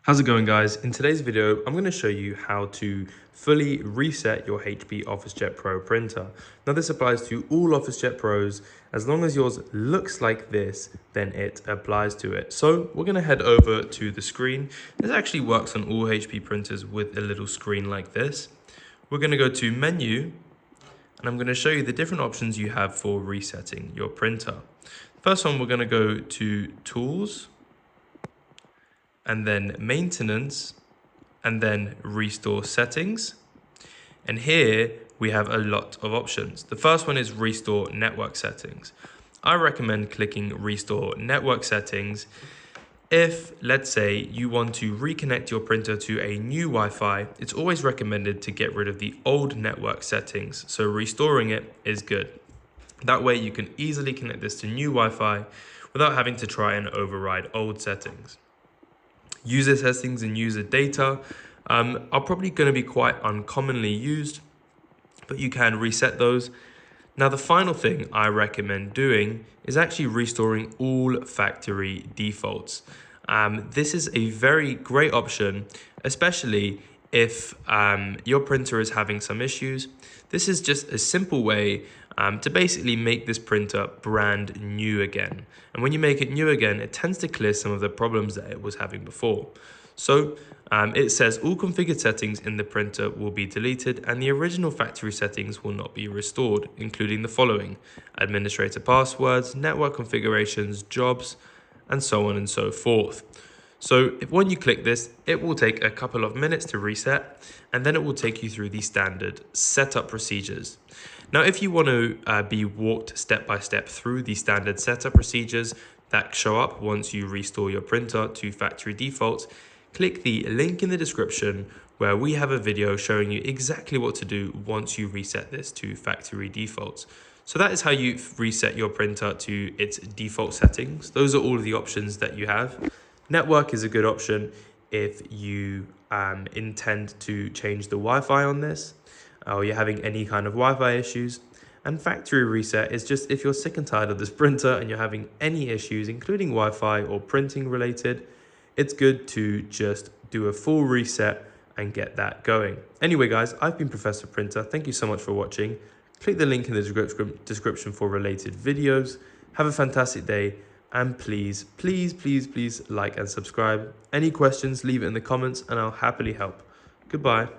How's it going, guys? In today's video, I'm going to show you how to fully reset your HP OfficeJet Pro printer. Now this applies to all OfficeJet Pros. As long as yours looks like this, then it applies to it. So we're going to head over to the screen. This actually works on all HP printers with a little screen like this. We're going to go to Menu, and I'm going to show you the different options you have for resetting your printer. First one, we're going to go to Tools, and then Maintenance, and then Restore Settings. And here we have a lot of options. The first one is Restore Network Settings. I recommend clicking Restore Network Settings if, let's say, you want to reconnect your printer to a new Wi-Fi. It's always recommended to get rid of the old network settings, so restoring it is good. That way you can easily connect this to new Wi-Fi without having to try and override old settings. User settings and user data are probably going to be quite uncommonly used, but you can reset those. Now, the final thing I recommend doing is actually restoring all factory defaults. This is a very great option, especially if your printer is having some issues. This is just a simple way to basically make this printer brand new again. And when you make it new again, it tends to clear some of the problems that it was having before. So it says all configured settings in the printer will be deleted and the original factory settings will not be restored, including the following: administrator passwords, network configurations, jobs, and so on and so forth. So when you click this, it will take a couple of minutes to reset, and then it will take you through the standard setup procedures. Now, if you want to be walked step by step through the standard setup procedures that show up once you restore your printer to factory defaults, click the link in the description where we have a video showing you exactly what to do once you reset this to factory defaults. So that is how you reset your printer to its default settings. Those are all of the options that you have. Network is a good option if you intend to change the Wi-Fi on this, or you're having any kind of Wi-Fi issues. And factory reset is just if you're sick and tired of this printer and you're having any issues, including Wi-Fi or printing related, it's good to just do a full reset and get that going. Anyway, guys, I've been Professor Printer. Thank you so much for watching. Click the link in the description for related videos. Have a fantastic day. And please, please, please, please like and subscribe. Any questions, leave it in the comments and I'll happily help. Goodbye.